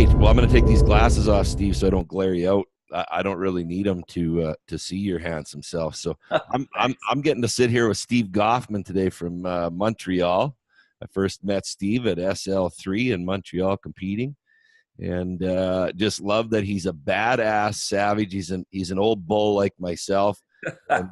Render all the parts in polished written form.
right. Well, I'm going to take these glasses off, Steve, so I don't glare you out. I don't really need them to see your handsome self. So Thanks. I'm getting to sit here with Steve Goffman today from Montreal. I first met Steve at SL3 in Montreal competing, and just love that he's a badass savage. He's an old bull like myself, and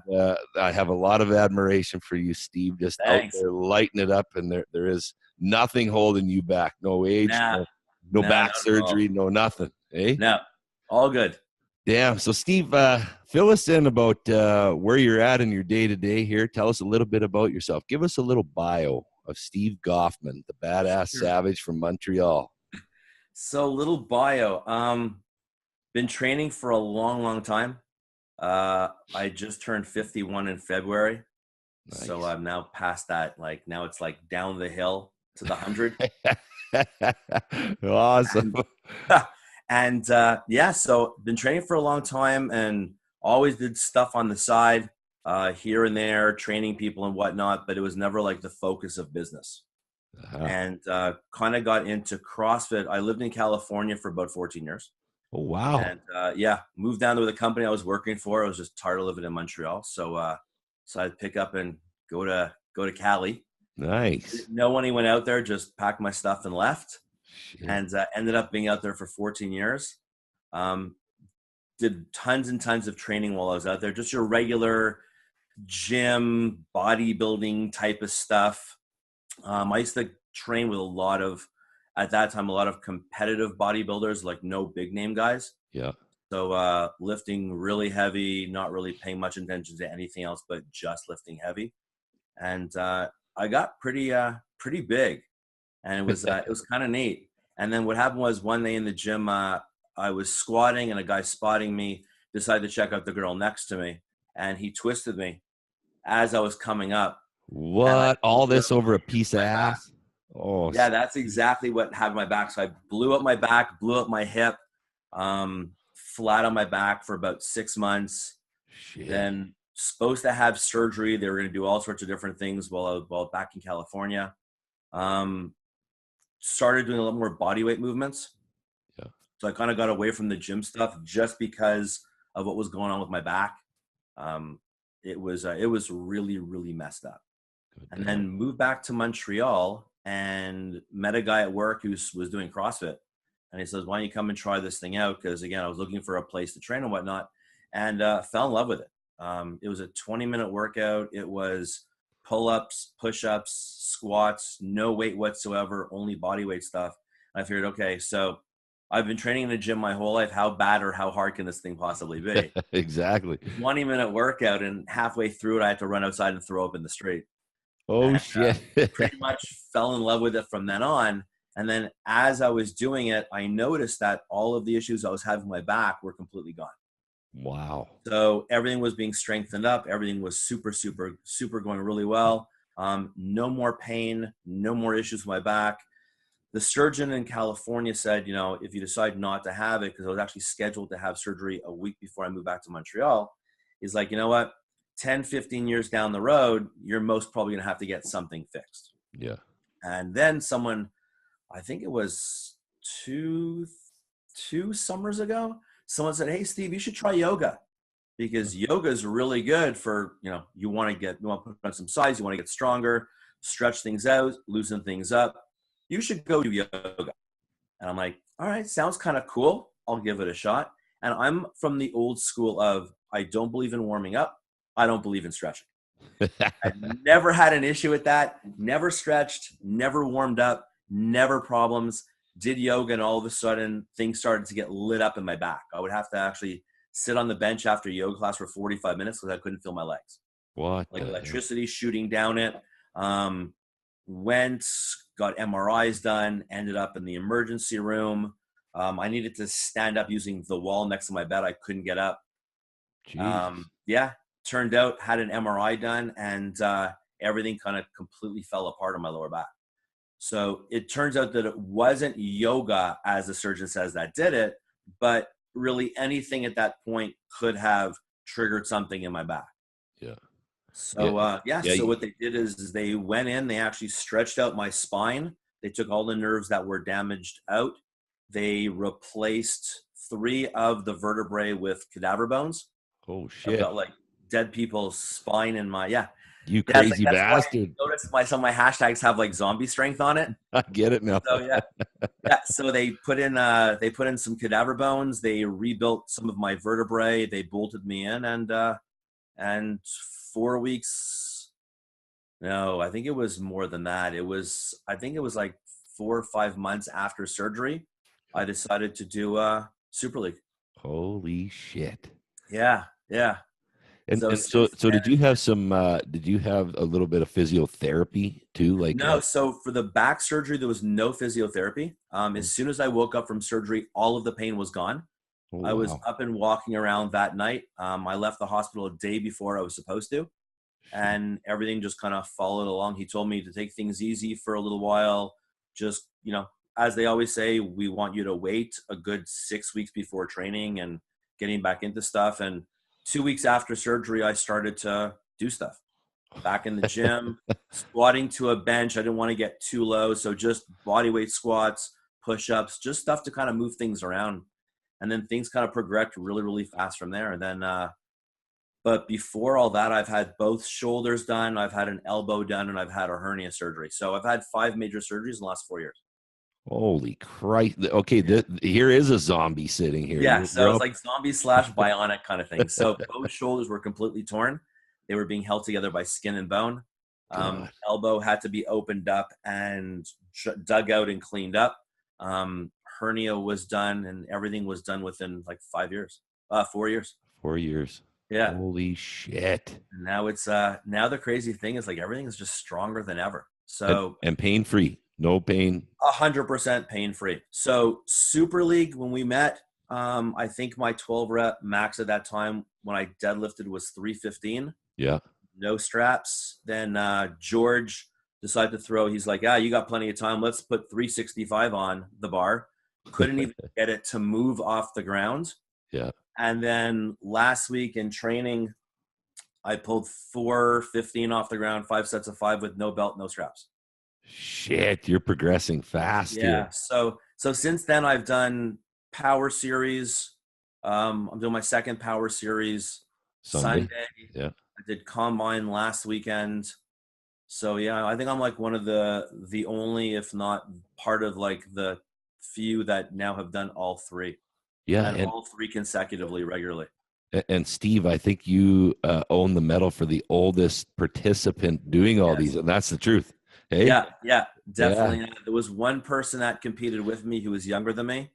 I have a lot of admiration for you, Steve. Just out Thanks. there lighting it up, and there is nothing holding you back. No age, Nah, no nah, back not at all. surgery, no nothing. Eh? No, all good. Damn. So, Steve, fill us in about where you're at in your day to day here. Tell us a little bit about yourself. Give us a little bio of Steve Goffman, the badass Sure. savage from Montreal. So little bio. Been training for a long, long time. I just turned 51 in February. So Nice. I'm now past that. Like now it's like down the hill to the 100. Awesome. And yeah, so been training for a long time and always did stuff on the side, here and there, training people and whatnot, but it was never like the focus of business. Uh-huh. And kind of got into CrossFit. I lived in California for about 14 years. Oh, wow. And yeah, moved down to the company I was working for. I was just tired of living in Montreal. So I'd pick up and go to Cali. Nice. Didn't know anyone out there, just packed my stuff and left. Shit. And ended up being out there for 14 years. Um, did tons and tons of training while I was out there, just your regular gym, bodybuilding type of stuff. I used to train with at that time, a lot of competitive bodybuilders, like no big name guys. Yeah. So lifting really heavy, not really paying much attention to anything else, but just lifting heavy. And I got pretty big, and it was kind of neat. And then what happened was one day in the gym, I was squatting, and a guy spotting me decided to check out the girl next to me, and he twisted me as I was coming up, and I What? All blew this out over a piece of my back. ass? Oh, Yeah, that's exactly what happened to my back. So I blew up my back, blew up my hip, flat on my back for about 6 months. shit. Then supposed to have surgery. They were going to do all sorts of different things while back in California. Um, Started doing a lot more body weight movements. Yeah. So I kind of got away from the gym stuff just because of what was going on with my back. Um, it was really, really messed up. Good And damn. then moved back to Montreal and met a guy at work who was doing CrossFit. And he says, why don't you come and try this thing out? Because again, I was looking for a place to train and whatnot, and fell in love with it. It was a 20-minute workout. It was pull-ups, push-ups, squats, no weight whatsoever, only body weight stuff. And I figured, okay, so I've been training in the gym my whole life. How bad or how hard can this thing possibly be? Exactly. 20-minute workout, and halfway through it, I had to run outside and throw up in the street. Oh, And shit. pretty much fell in love with it from then on. And then as I was doing it, I noticed that all of the issues I was having with my back were completely gone. Wow. So everything was being strengthened up. Everything was super, super, super going really well. No more pain, no more issues with my back. The surgeon in California said, if you decide not to have it, because I was actually scheduled to have surgery a week before I moved back to Montreal, he's like, you know what? 10, 15 years down the road, you're most probably going to have to get something fixed. Yeah. And then someone, I think it was two summers ago, someone said, hey, Steve, you should try yoga, because yoga is really good for, you want to put on some size, you want to get stronger, stretch things out, loosen things up. You should go do yoga. And I'm like, all right, sounds kind of cool. I'll give it a shot. And I'm from the old school of, I don't believe in warming up. I don't believe in stretching. I never had an issue with that. Never stretched, never warmed up, never problems. Did yoga, and all of a sudden things started to get lit up in my back. I would have to actually sit on the bench after yoga class for 45 minutes because I couldn't feel my legs. What Like the hell? electricity shooting down it. Got MRIs done, ended up in the emergency room. I needed to stand up using the wall next to my bed. I couldn't get up. Jesus. Yeah, turned out, had an MRI done, and everything kind of completely fell apart on my lower back. So it turns out that it wasn't yoga, as the surgeon says, that did it, but really anything at that point could have triggered something in my back. Yeah. So yeah, Yeah. so what they did is they went in, they actually stretched out my spine. They took all the nerves that were damaged out, they replaced 3 of the vertebrae with cadaver bones. Oh I've shit! got like dead people's spine in my, yeah. You Yeah, it's like crazy that's why you bastard! notice some of my hashtags have like zombie strength on it. I get it now. So yeah. Yeah, so they put in some cadaver bones, they rebuilt some of my vertebrae, they bolted me in, and 4 weeks, no, I think it was more than that. I think it was like 4 or 5 months after surgery, I decided to do Super League. Holy shit! Yeah, yeah. So And so since so then, did you have some? Did you have a little bit of physiotherapy too? Like, no, so for the back surgery, there was no physiotherapy. oh, As soon as I woke up from surgery, all of the pain was gone. oh I was wow, up and walking around that night. I left the hospital a day before I was supposed to, shit. and everything just kind of followed along. He told me to take things easy for a little while. Just, as they always say, we want you to wait a good 6 weeks before training and getting back into stuff. And 2 weeks after surgery, I started to do stuff back in the gym, squatting to a bench. I didn't want to get too low. So just body weight squats, push ups, just stuff to kind of move things around. And then things kind of progressed really, really fast from there. And then, but before all that, I've had both shoulders done, I've had an elbow done, and I've had a hernia surgery. So I've had 5 major surgeries in the last 4 years. Holy Christ! Okay, Yeah. here is a zombie sitting here. Yeah. You're So it's up. like zombie slash bionic kind of thing. So both shoulders were completely torn. They were being held together by skin and bone. God, Elbow had to be opened up and dug out and cleaned up. Hernia was done, and everything was done within like 5 years, 4 years. 4 years. Yeah. Holy shit! And now it's now the crazy thing is like everything is just stronger than ever. And So pain free, no pain. 100% pain free. So Super League, when we met, I think my 12 rep max at that time when I deadlifted was 315, Yeah. no straps. Then George decided to throw. He's like, you got plenty of time. Let's put 365 on the bar. Couldn't even get it to move off the ground. Yeah. And then last week in training, I pulled 415 off the ground, 5 sets of 5 with no belt, no straps. Shit, you're progressing fast Yeah. here. So since then I've done power series. I'm doing my second power series Sunday. Sunday. Yeah. I did combine last weekend. So yeah, I think I'm like one of the only, if not part of like the few that now have done all three, Yeah. and all three consecutively regularly. And Steve, I think you own the medal for the oldest participant doing all these, Yes. and that's the truth. Hey. Yeah, Yeah. definitely. There was one person that competed with me who was younger than me.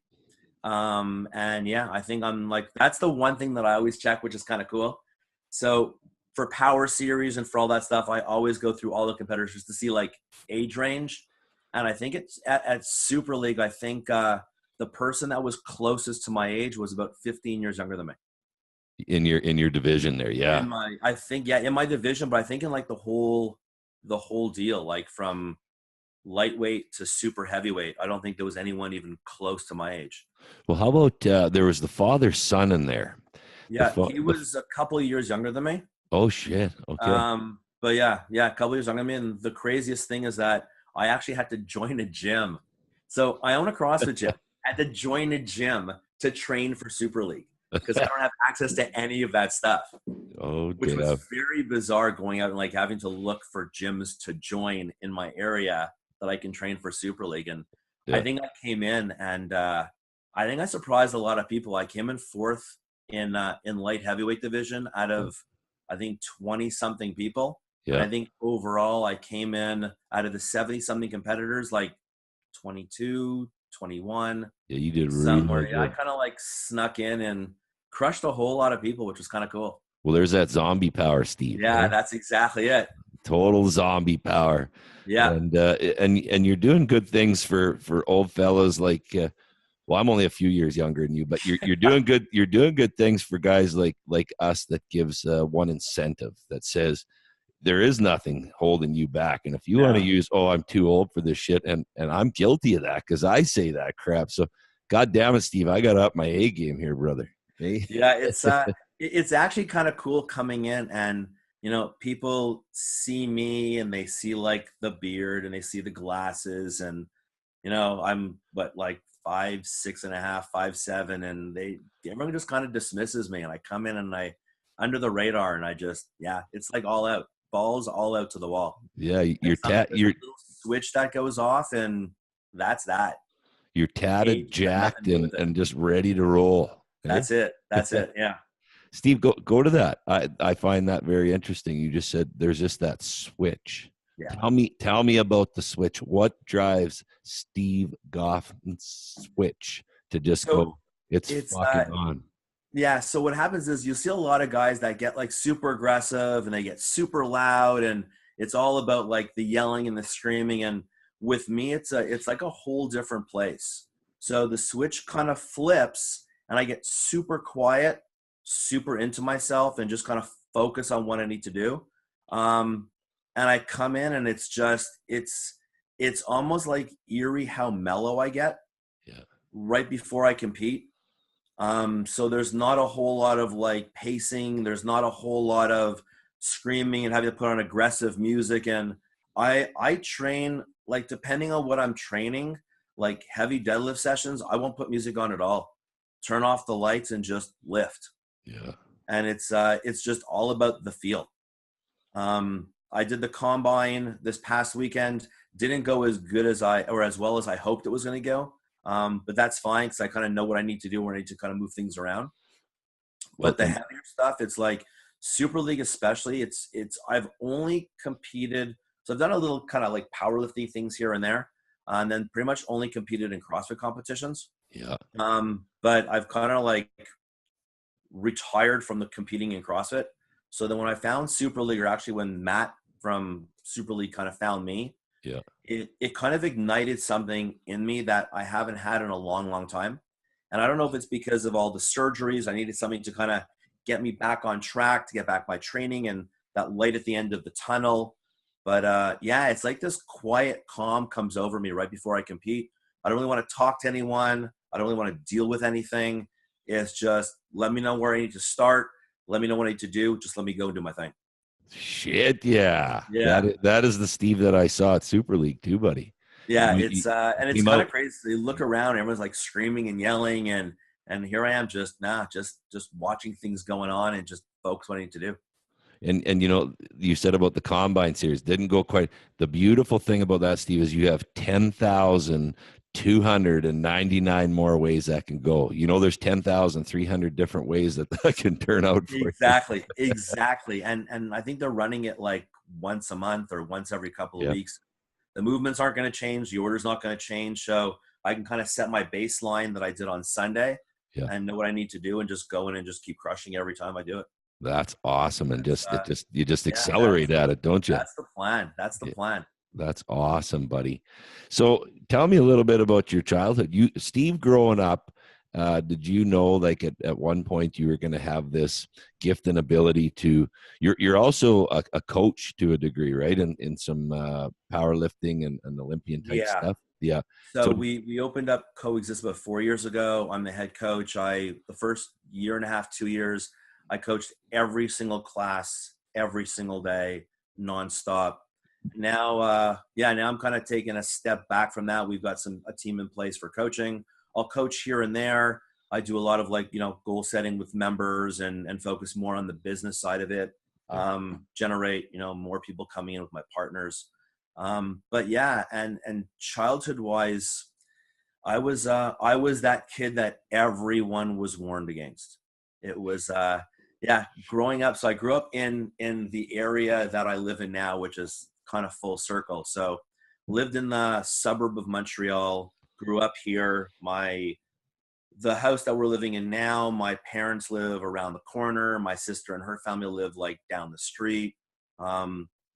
And yeah, I think I'm like, that's the one thing that I always check, which is kind of cool. So for power series and for all that stuff, I always go through all the competitors just to see like age range. And I think it's at Super League, I think the person that was closest to my age was about 15 years younger than me. In your division there. Yeah. I think, yeah, in my division, but I think in like the whole deal, like from lightweight to super heavyweight, I don't think there was anyone even close to my age. Well, how about there was the father son in there? Yeah, he was a couple of years younger than me. Oh shit. Okay. But yeah, a couple of years younger than me. And the craziest thing is that I actually had to join a gym. So I own a CrossFit gym. I had to join a gym to train for Super League because I don't have access to any of that stuff, Oh which was damn. very bizarre going out and like having to look for gyms to join in my area that I can train for Super League. And I Yeah. think I came in and I think I surprised a lot of people. I came in fourth in light heavyweight division out of I think 20 something people. And Yeah. I think overall I came in out of the 70 something competitors, like 22, 21, Yeah. You did really somewhere. Yeah, I good. kind of like snuck in and crushed a whole lot of people, which was kind of cool. Well, there's that zombie power, Steve. Yeah, Eh? that's exactly it. Total zombie power. Yeah. And you're doing good things for old fellas like well, I'm only a few years younger than you, but you're doing good. You're doing good things for guys like us. That gives one incentive that says there is nothing holding you back. And if you want to No. use, oh, I'm too old for this shit, and I'm guilty of that because I say that crap. So, God damn it, Steve, I got to up my A game here, brother. Hey? Yeah, it's actually kind of cool coming in and people see me and they see like the beard and they see the glasses and I'm but like 5'6.5", 5'7", and everyone just kind of dismisses me. And I come in and I under the radar, and I just it's like all out, balls all out to the wall. Yeah, There's a little switch that goes off, and that's that. You're tatted, jacked, and just ready to roll. That's it. That's it. Yeah. Steve, go to that. I find that very interesting. You just said there's just that switch. Yeah. Tell me about the switch. What drives Steve Goffman's switch to just go? It's fucking on. Yeah. So what happens is you see a lot of guys that get like super aggressive and they get super loud, and it's all about like the yelling and the screaming. And with me, it's like a whole different place. So the switch kind of flips, and I get super quiet, super into myself, and just kind of focus on what I need to do. And I come in, and it's almost like eerie how mellow I get right before I compete. So there's not a whole lot of like pacing. There's not a whole lot of screaming and having to put on aggressive music. And I train, like, depending on what I'm training, like heavy deadlift sessions, I won't put music on at all. Turn off the lights and just lift. Yeah. And it's just all about the feel. I did the combine this past weekend. Didn't go as good as as well as I hoped it was going to go. But that's fine, because I kind of know what I need to do where I need to kind of move things around. But the heavier stuff, it's like Super League especially, I've only competed, so I've done a little kind of like powerlifting things here and there, and then pretty much only competed in CrossFit competitions. Yeah. But I've kind of like retired from the competing in CrossFit. So then when I found Super League, or actually when Matt from Super League kind of found me, it kind of ignited something in me that I haven't had in a long, long time. And I don't know if it's because of all the surgeries. I needed something to kind of get me back on track, to get back my training and that light at the end of the tunnel. But it's like this quiet calm comes over me right before I compete. I don't really want to talk to anyone. I don't really want to deal with anything. It's just, let me know where I need to start. Let me know what I need to do. Just let me go and do my thing. Shit, yeah. That is the Steve that I saw at Super League too, buddy. Yeah, and it's kind of crazy. You look around, everyone's like screaming and yelling, and here I am just watching things going on and just focus what I need to do. And you know, you said about the combine series didn't go quite. The beautiful thing about that, Steve, is you have 10,299 more ways that can go. You know, there's 10,300 different ways that can turn out for exactly. And I think they're running it like once a month or once every couple of weeks. The movements aren't going to change. The order's not going to change. So I can kind of set my baseline that I did on Sunday and know what I need to do, and just go in and just keep crushing every time I do it. That's awesome. And you just accelerate at it, don't you? That's the plan. That's the plan. That's awesome, buddy. So tell me a little bit about your childhood. Steve, growing up, did you know, like at one point you were going to have this gift and ability to, you're also a coach to a degree, right? In some powerlifting and Olympian type stuff. Yeah. So we opened up Coexist about 4 years ago. I'm the head coach. The first year and a half, 2 years, I coached every single class, every single day, nonstop. Now, now I'm kind of taking a step back from that. We've got a team in place for coaching. I'll coach here and there. I do a lot of goal setting with members and focus more on the business side of it. Generate, more people coming in with my partners. But and childhood wise, I was that kid that everyone was warned against. It was, growing up. So I grew up in the area that I live in now, which is kind of full circle. So lived in the suburb of Montreal, grew up here. The house that we're living in now, my parents live around the corner. My sister and her family live like down the street. I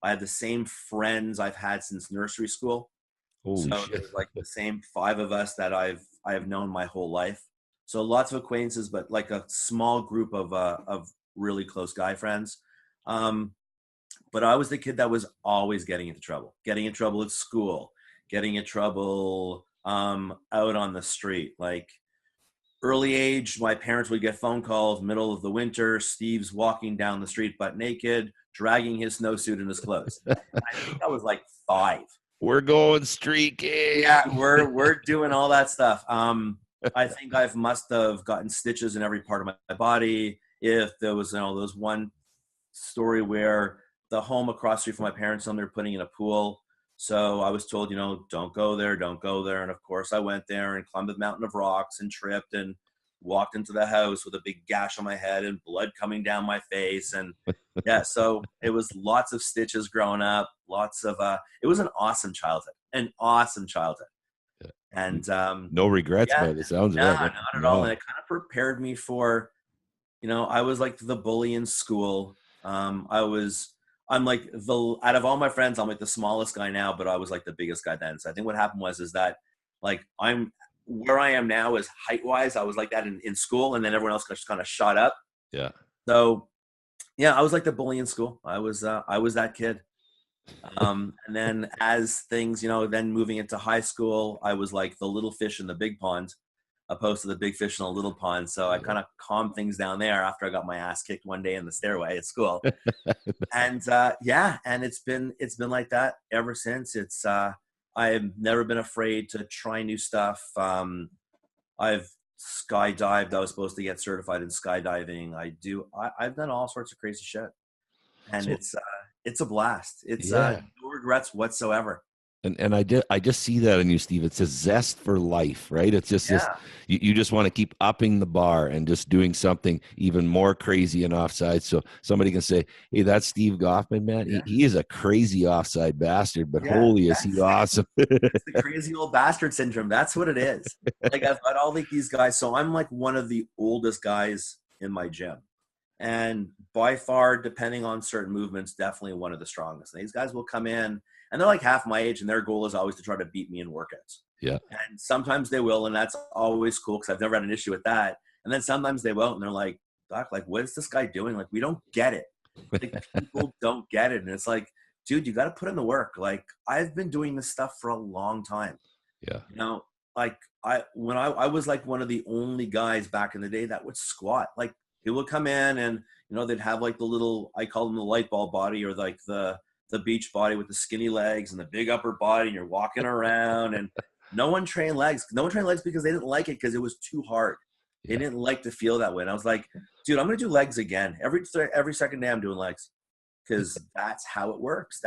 had the same friends I've had since nursery school. Holy so shit. There's like the same 5 of us that I have known my whole life. So lots of acquaintances, but like a small group of really close guy friends. But I was the kid that was always getting into trouble at school, getting in trouble out on the street. Like early age, my parents would get phone calls, middle of the winter, Steve's walking down the street butt naked, dragging his snowsuit in his clothes. I think I was like 5. We're going streaking. Yeah, we're doing all that stuff. I think must have gotten stitches in every part of my body. If there was, there was one story where the home across the street from my parents' home, they're putting in a pool. So I was told, don't go there, don't go there. And of course I went there and climbed the mountain of rocks and tripped and walked into the house with a big gash on my head and blood coming down my face. And yeah, so it was lots of stitches growing up, lots of, it was an awesome childhood, Yeah. And No regrets yeah, by the sounds of no, it. not at all. And it kind of prepared me for, I was like the bully in school. I'm like out of all my friends, I'm like the smallest guy now, but I was like the biggest guy then. So I think what happened is that like I'm where I am now is height wise. I was like that in school, and then everyone else just kind of shot up. Yeah. So yeah, I was like the bully in school. I was that kid. And then as things, then moving into high school, I was like the little fish in the big pond, opposed to the big fish in the little pond. So I kind of calmed things down there after I got my ass kicked one day in the stairway at school. And and it's been like that ever since. I've never been afraid to try new stuff. I've skydived. I was supposed to get certified in skydiving. I've done all sorts of crazy shit, and So, it's a blast. It's yeah. no regrets whatsoever. And I just see that in you, Steve. It's a zest for life, right? It's just this, Yeah. you just want to keep upping the bar and just doing something even more crazy and offside. So somebody can say, hey, that's Steve Goffman, man. Yeah. He is a crazy offside bastard, but Yeah, holy, is he awesome. it's the crazy old bastard syndrome. That's what it is. Like I've got all like these guys. So I'm like one of the oldest guys in my gym. And by far, depending on certain movements, definitely one of the strongest. And these guys will come in and they're like half my age, and their goal is always to try to beat me in workouts. Yeah. And sometimes they will, and that's always cool because I've never had an issue with that. And then sometimes they won't, and they're like, Doc, like, what is this guy doing? Like, we don't get it. Like, people don't get it. And it's like, dude, you got to put in the work. Like, I've been doing this stuff for a long time. Yeah. Like when I was like one of the only guys back in the day that would squat. Like, he would come in and, they'd have like the little, I call them the light bulb body, or like the beach body with the skinny legs and the big upper body, and you're walking around, and no one trained legs. No one trained legs because they didn't like it, because it was too hard. They didn't like to feel that way. And I was like, dude, I'm going to do legs again. Every second day I'm doing legs, because that's how it works.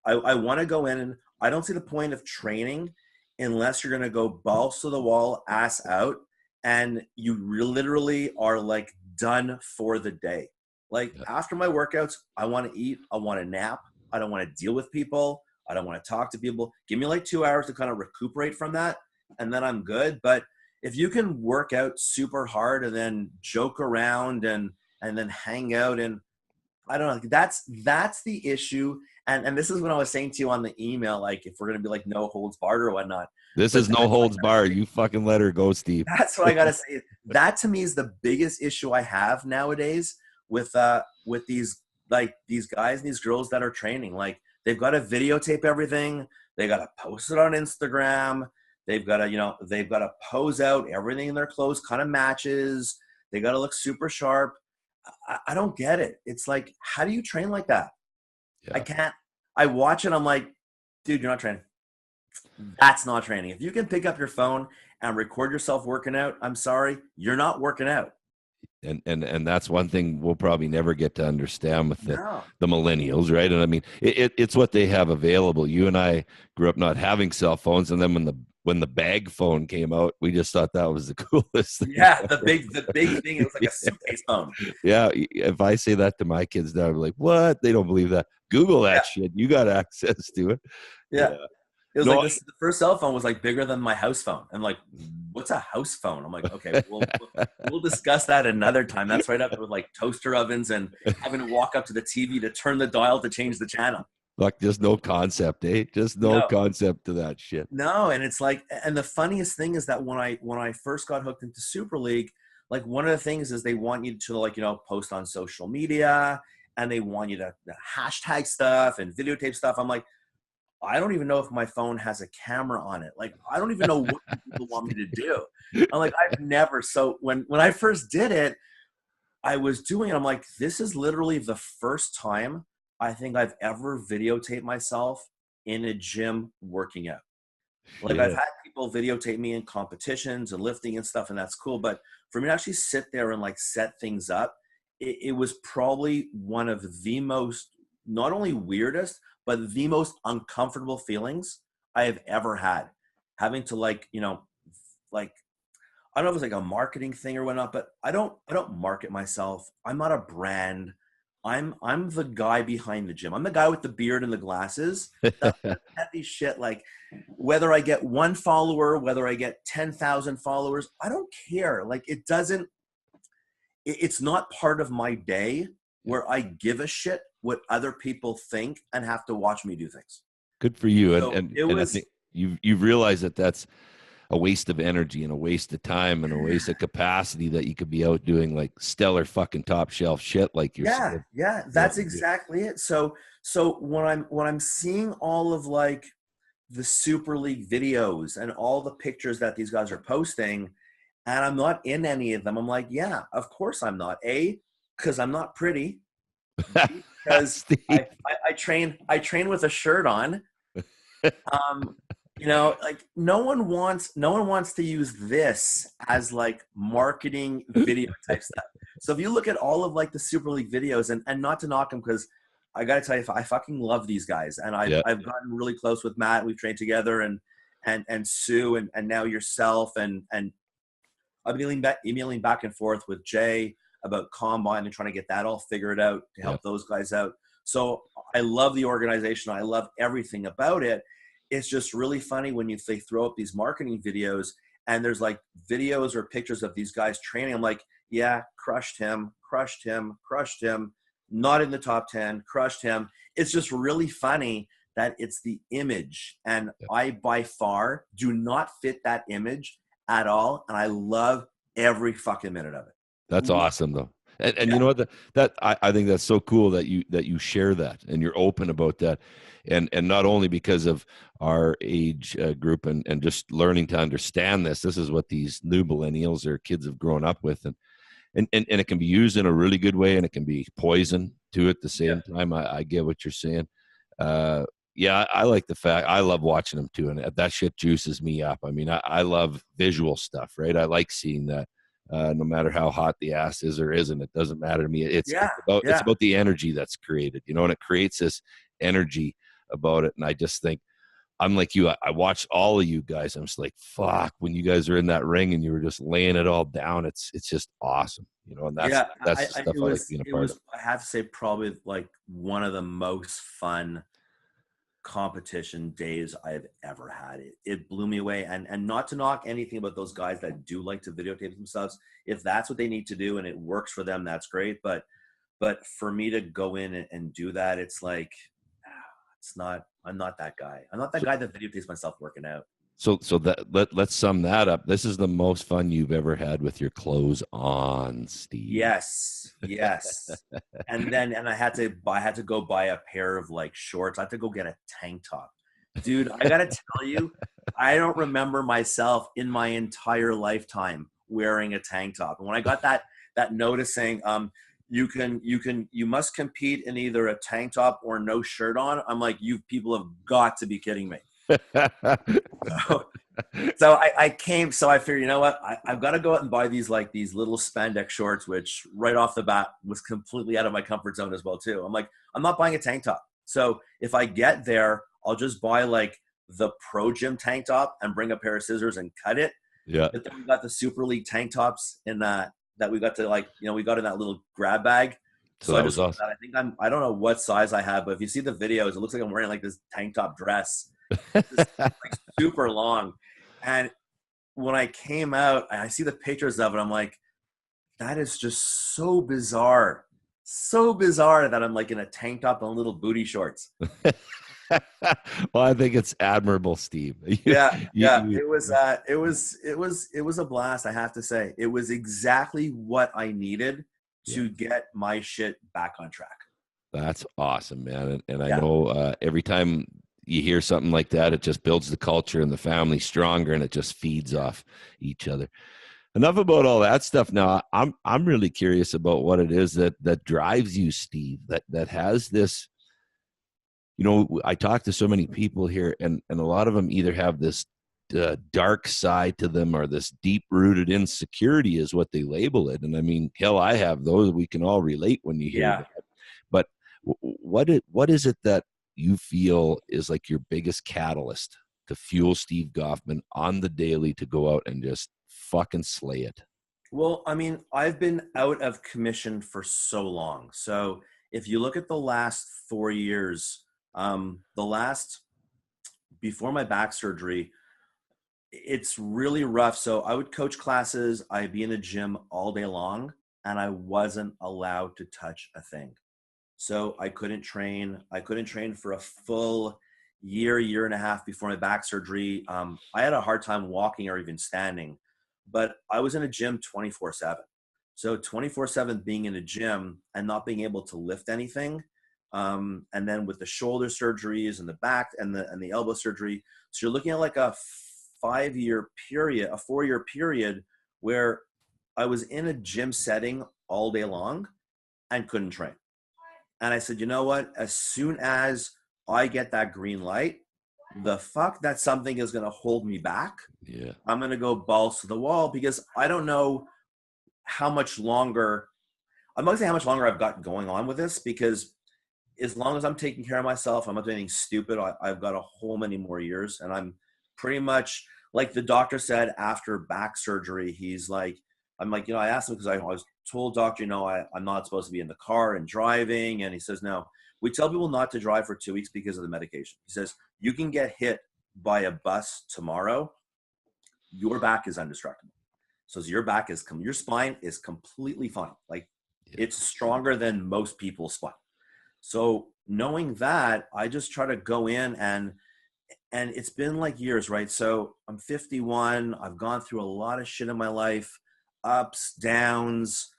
I want to go in, and I don't see the point of training unless you're going to go balls to the wall, ass out, and you literally are like done for the day. Like after my workouts, I want to eat. I want to nap. I don't want to deal with people. I don't want to talk to people. Give me like 2 hours to kind of recuperate from that, and then I'm good. But if you can work out super hard and then joke around and then hang out, and I don't know, that's the issue. And this is what I was saying to you on the email, like if we're going to be like no holds barred or whatnot. This is no holds barred. You fucking let her go, Steve. That's what I got to say. That to me is the biggest issue I have nowadays with these guys and these girls that are training. Like, they've got to videotape everything. They got to post it on Instagram. They've got to pose out everything in their clothes kind of matches. They got to look super sharp. I don't get it. It's like, how do you train like that? Yeah. I can't. I watch it. I'm like, dude, you're not training. That's not training. If you can pick up your phone and record yourself working out, I'm sorry, you're not working out. And that's one thing we'll probably never get to understand with the millennials, right? And I mean, it's what they have available. You and I grew up not having cell phones, and then when the bag phone came out, we just thought that was the coolest thing. Yeah, the big thing. It was like a suitcase phone. Yeah, if I say that to my kids now, they're like, "What?" They don't believe that. Google that shit. You got access to it. Yeah. It was like this. The first cell phone was like bigger than my house phone. And like, what's a house phone? I'm like, okay, we'll discuss that another time. That's right up there with like toaster ovens and having to walk up to the TV to turn the dial to change the channel. Like, just no concept, eh? Just no concept to that shit. No, and it's like, and the funniest thing is that when I first got hooked into Super League, like one of the things is they want you to like, post on social media, and they want you to hashtag stuff and videotape stuff. I'm like, I don't even know if my phone has a camera on it. Like, I don't even know what people want me to do. I'm like, I've never. So when I first did it, I was doing it. I'm like, this is literally the first time I think I've ever videotaped myself in a gym working out. Like I've Shit. had people videotape me in competitions and lifting and stuff, and that's cool. But for me to actually sit there and like set things up, it was probably one of the most, not only weirdest, but the most uncomfortable feelings I have ever had. Having to like, like I don't know if it's like a marketing thing or whatnot, but I don't market myself. I'm not a brand. I'm the guy behind the gym. I'm the guy with the beard and the glasses. That heavy shit. Like whether I get one follower, whether I get 10,000 followers, I don't care. Like it doesn't. It's not part of my day where I give a shit what other people think and have to watch me do things. Good for you. So it And I was, think you've realized that that's a waste of energy and a waste of time and a waste of capacity that you could be out doing like stellar fucking top shelf shit like you're saying. that's exactly it. So when I'm seeing all of like the Super League videos and all the pictures that these guys are posting, and I'm not in any of them, I'm like, yeah, of course I'm not. A, because I'm not pretty. B, because Steve. I train with a shirt on. Like no one wants to use this as like marketing video type stuff. So if you look at all of like the Super League videos, and not to knock them, because I got to tell you, I fucking love these guys, and I've gotten really close with Matt. We've trained together, and Sue, and now yourself, and I'm emailing back and forth with Jay about Combine and trying to get that all figured out to help those guys out. So I love the organization. I love everything about it. It's just really funny when they throw up these marketing videos and there's like videos or pictures of these guys training. I'm like, yeah, crushed him, not in the top 10, crushed him. It's just really funny that it's the image. And I, by far, do not fit that image at all. And I love every fucking minute of it. That's awesome though. And you know what, I think that's so cool that you share that and you're open about that. And not only because of our age group and just learning to understand this is what these new millennials or kids have grown up with. And it can be used in a really good way, and it can be poison too at the same time. I get what you're saying. I like the fact, I love watching them too. And that shit juices me up. I mean, I love visual stuff, right? I like seeing that. No matter how hot the ass is or isn't, it doesn't matter to me. It's about the energy that's created, and it creates this energy about it. And I just think, I'm like you, I watched all of you guys. I'm just like, fuck, when you guys are in that ring and you were just laying it all down, it's just awesome, and that's the stuff I like being a part of. I have to say, probably like one of the most fun competition days I've ever had. It blew me away. And not to knock anything about those guys that do like to videotape themselves. If that's what they need to do and it works for them, that's great. But for me to go in and do that, it's like, I'm not that guy. I'm not that guy that videotapes myself working out. So let's sum that up. This is the most fun you've ever had with your clothes on, Steve. Yes. and I had to go buy a pair of like shorts. I had to go get a tank top. Dude, I gotta tell you, I don't remember myself in my entire lifetime wearing a tank top. And when I got that notice saying, you must compete in either a tank top or no shirt on, I'm like, you people have got to be kidding me. So I came, so I figured, you know what, I've got to go out and buy these little spandex shorts, which right off the bat was completely out of my comfort zone as well too. I'm like, I'm not buying a tank top. So if I get there, I'll just buy like the Pro Gym tank top and bring a pair of scissors and cut it. Yeah. But then we got the Super League tank tops in that we got to we got in that little grab bag. So that was awesome. I don't know what size I have, but if you see the videos, it looks like I'm wearing like this tank top dress. It's like super long. And when I came out, I see the pictures of it. I'm like, that is just so bizarre. So bizarre that I'm like in a tank top and little booty shorts. Well, I think it's admirable, Steve. It was a blast. I have to say, it was exactly what I needed to get my shit back on track. That's awesome, man. And I know every time you hear something like that, it just builds the culture and the family stronger, and it just feeds off each other. Enough about all that stuff. Now, I'm really curious about what it is that drives you, Steve, that has this I talk to so many people here, and a lot of them either have this dark side to them or this deep rooted insecurity is what they label it. And I mean, hell, I have those. We can all relate when you hear Yeah. that. But what is it that you feel is like your biggest catalyst to fuel Steve Goffman on the daily to go out and just fucking slay it? Well, I mean, I've been out of commission for so long. So if you look at the last 4 years, the last before my back surgery, it's really rough. So I would coach classes, I'd be in the gym all day long, and I wasn't allowed to touch a thing. So I couldn't train. I couldn't train for a full year and a half before my back surgery. I had a hard time walking or even standing, but I was in a gym 24/7. So 24/7 being in a gym and not being able to lift anything. And then with the shoulder surgeries and the back and the elbow surgery. So you're looking at like a 5-year period, a 4-year period where I was in a gym setting all day long and couldn't train. And I said, you know what? As soon as I get that green light, the fuck that something is going to hold me back. Yeah. I'm going to go balls to the wall because I don't know how much longer, I'm not going to say how much longer I've got going on with this, because as long as I'm taking care of myself, I'm not doing anything stupid. I've got a whole many more years, and I'm pretty much like the doctor said after back surgery. He's like, I'm like, I asked him because I was told, doctor, I'm not supposed to be in the car and driving. And he says, no, we tell people not to drive for 2 weeks because of the medication. He says, you can get hit by a bus tomorrow. Your back is indestructible. So your spine is completely fine. Like it's stronger than most people's spine. So knowing that, I just try to go in and it's been like years, right? So I'm 51. I've gone through a lot of shit in my life, ups, downs,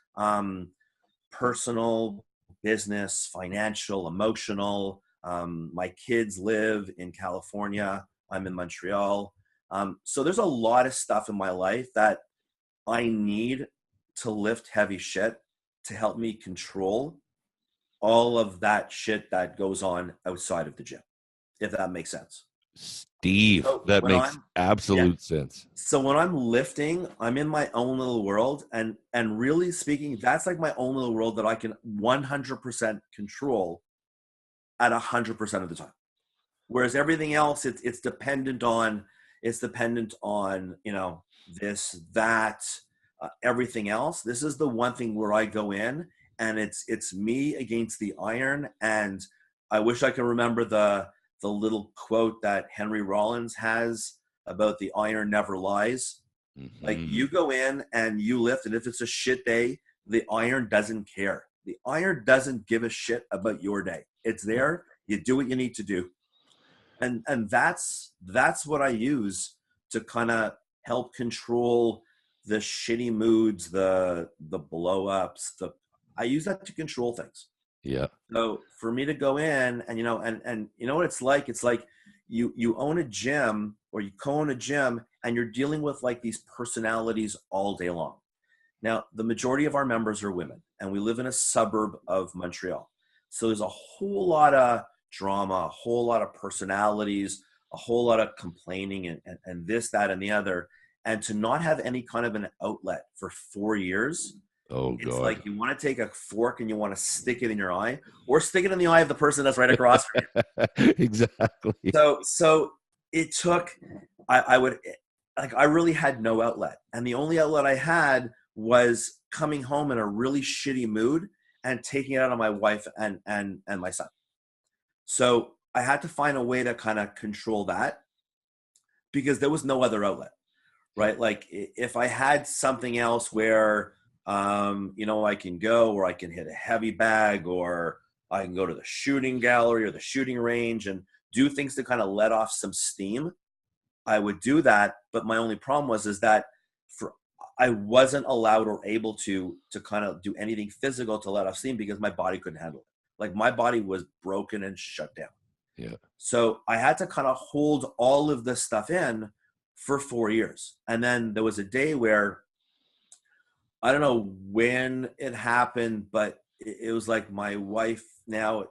personal, business, financial, emotional. My kids live in California. I'm in Montreal. So there's a lot of stuff in my life that I need to lift heavy shit to help me control all of that shit that goes on outside of the gym, if that makes sense. Steve, So that makes absolute sense. So when I'm lifting, I'm in my own little world, and really speaking, that's like my own little world that I can 100% control at 100% of the time. Whereas everything else, it's dependent on this, that, everything else. This is the one thing where I go in, and it's me against the iron. And I wish I could remember the little quote that Henry Rollins has about the iron never lies. Mm-hmm. Like you go in and you lift, and if it's a shit day, the iron doesn't care. The iron doesn't give a shit about your day. It's there. You do what you need to do. And that's what I use to kind of help control the shitty moods, the blow ups, I use that to control things. Yeah. So for me to go in and, and you know what it's like? It's like you own a gym or you co-own a gym, and you're dealing with like these personalities all day long. Now, the majority of our members are women, and we live in a suburb of Montreal. So there's a whole lot of drama, a whole lot of personalities, a whole lot of complaining and this, that, and the other. And to not have any kind of an outlet for 4 years, it's like you want to take a fork and you want to stick it in your eye, or stick it in the eye of the person that's right across from you. Exactly. So it took, I really had no outlet. And the only outlet I had was coming home in a really shitty mood and taking it out on my wife and my son. So I had to find a way to kind of control that, because there was no other outlet, right? Like if I had something else where, I can go, or I can hit a heavy bag, or I can go to the shooting gallery or the shooting range and do things to kind of let off some steam, I would do that. But my only problem is that I wasn't allowed or able to kind of do anything physical to let off steam, because my body couldn't handle it. Like my body was broken and shut down. Yeah. So I had to kind of hold all of this stuff in for 4 years. And then there was a day where, I don't know when it happened, but it was like my wife now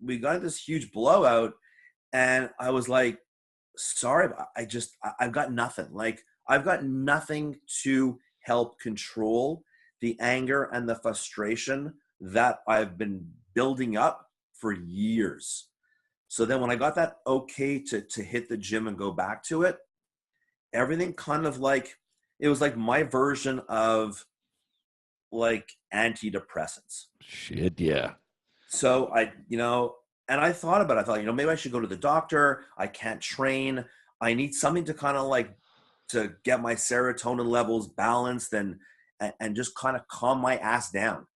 we got this huge blowout, and I was like, sorry, but I've got nothing. Like, I've got nothing to help control the anger and the frustration that I've been building up for years. So then when I got that okay to hit the gym and go back to it, everything kind of like, it was like my version of like antidepressants. Shit, yeah. So and I thought about it. I thought, maybe I should go to the doctor. I can't train. I need something to kind of like to get my serotonin levels balanced and just kind of calm my ass down.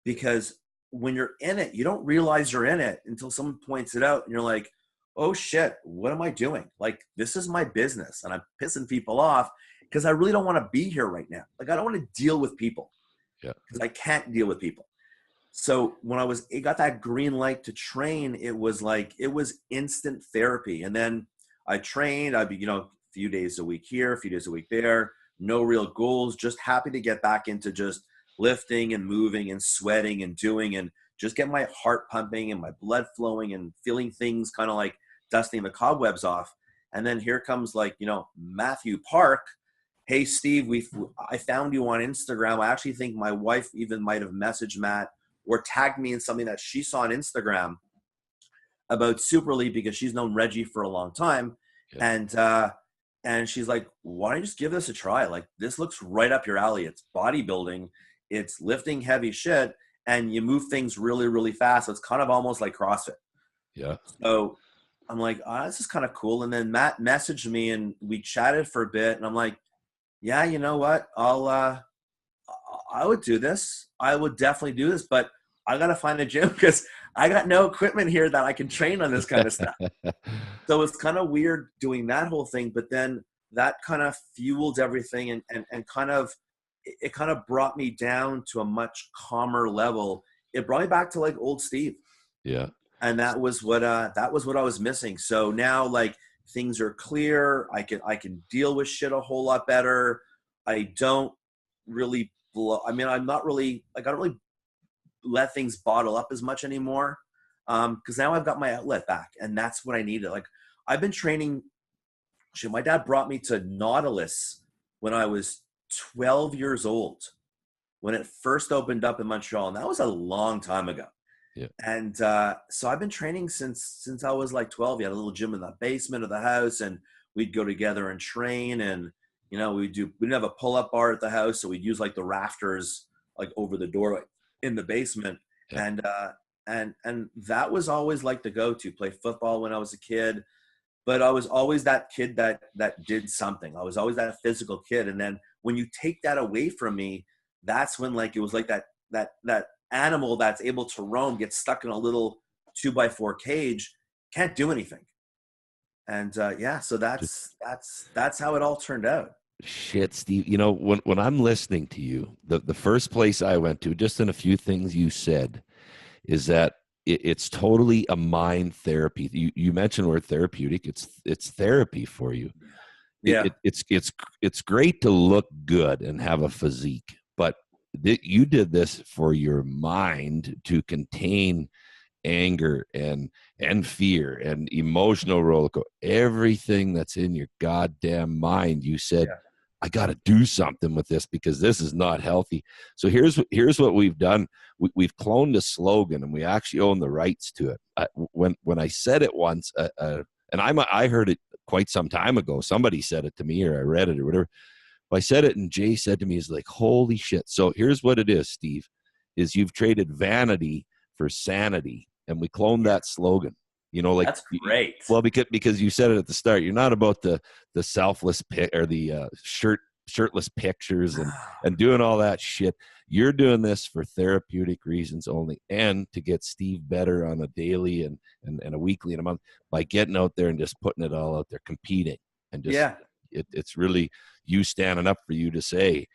Because when you're in it, you don't realize you're in it until someone points it out and you're like, oh shit, what am I doing? Like, this is my business and I'm pissing people off because I really don't want to be here right now. Like, I don't want to deal with people because I can't deal with people. So when it got that green light to train, it was instant therapy. And then I trained, I'd be, a few days a week here, a few days a week there, no real goals, just happy to get back into just lifting and moving and sweating and doing, and just get my heart pumping and my blood flowing and feeling things kind of like dusting the cobwebs off. And then here comes Matthew Park. Hey, Steve, I found you on Instagram. I actually think my wife even might have messaged Matt or tagged me in something that she saw on Instagram about Super League because she's known Reggie for a long time. Yeah. And she's like, why don't you just give this a try? Like, this looks right up your alley. It's bodybuilding. It's lifting heavy shit. And you move things really, really fast. So it's kind of almost like CrossFit. Yeah. So I'm like, this is kind of cool. And then Matt messaged me and we chatted for a bit. And I'm like, yeah, you know what? I would do this. I would definitely do this, but I got to find a gym because I got no equipment here that I can train on this kind of stuff. So it's kind of weird doing that whole thing, but then that kind of fueled everything and kind of, it kind of brought me down to a much calmer level. It brought me back to like old Steve. Yeah. And that was what I was missing. So now like things are clear. I can deal with shit a whole lot better. I don't really I'm not really, like, I don't really let things bottle up as much anymore. Cause now I've got my outlet back and that's what I needed. Like, I've been training. Shit, my dad brought me to Nautilus when I was 12 years old, when it first opened up in Montreal. And that was a long time ago. Yeah. And so I've been training since I was like 12. We had a little gym in the basement of the house and we'd go together and train. And, we didn't have a pull-up bar at the house. So we'd use like the rafters, like over the doorway in the basement. Yeah. And that was always like the go-to. Play football when I was a kid, but I was always that kid that did something. I was always that physical kid. And then when you take that away from me, that's when like, it was like that animal that's able to roam gets stuck in a little 2x4 cage, can't do anything. And so that's how it all turned out. Shit, Steve. When I'm listening to you, the first place I went to, just in a few things you said, is that it's totally a mind therapy. You mentioned the word therapeutic. It's therapy for you. Yeah. It's great to look good and have a physique, but you did this for your mind to contain anger and fear and emotional rollercoaster, everything that's in your goddamn mind. You said, I got to do something with this because this is not healthy. So here's what we've done. We've cloned a slogan and we actually own the rights to it. When I said it once, and I heard it quite some time ago. Somebody said it to me or I read it or whatever. I said it and Jay said to me, he's like, holy shit. So here's what it is, Steve, is you've traded vanity for sanity. And we cloned that slogan, like that's great. Well, because you said it at the start, you're not about the selfless pic or the shirtless pictures and doing all that shit. You're doing this for therapeutic reasons only, and to get Steve better on a daily and a weekly and a month by getting out there and just putting it all out there, competing and just, it's really you standing up for you to say,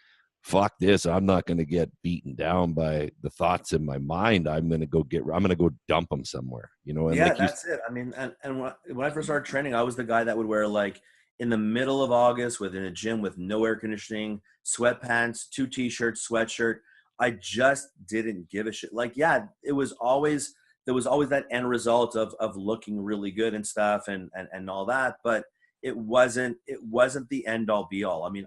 fuck this, I'm not going to get beaten down by the thoughts in my mind. I'm going to go dump them somewhere, And that's it. I mean, and when I first started training, I was the guy that would wear, like, in the middle of August within a gym with no air conditioning, sweatpants, 2 t-shirts, sweatshirt. I just didn't give a shit. Like, it was always there was always that end result of looking really good and stuff and all that, but it wasn't the end all be all. I mean,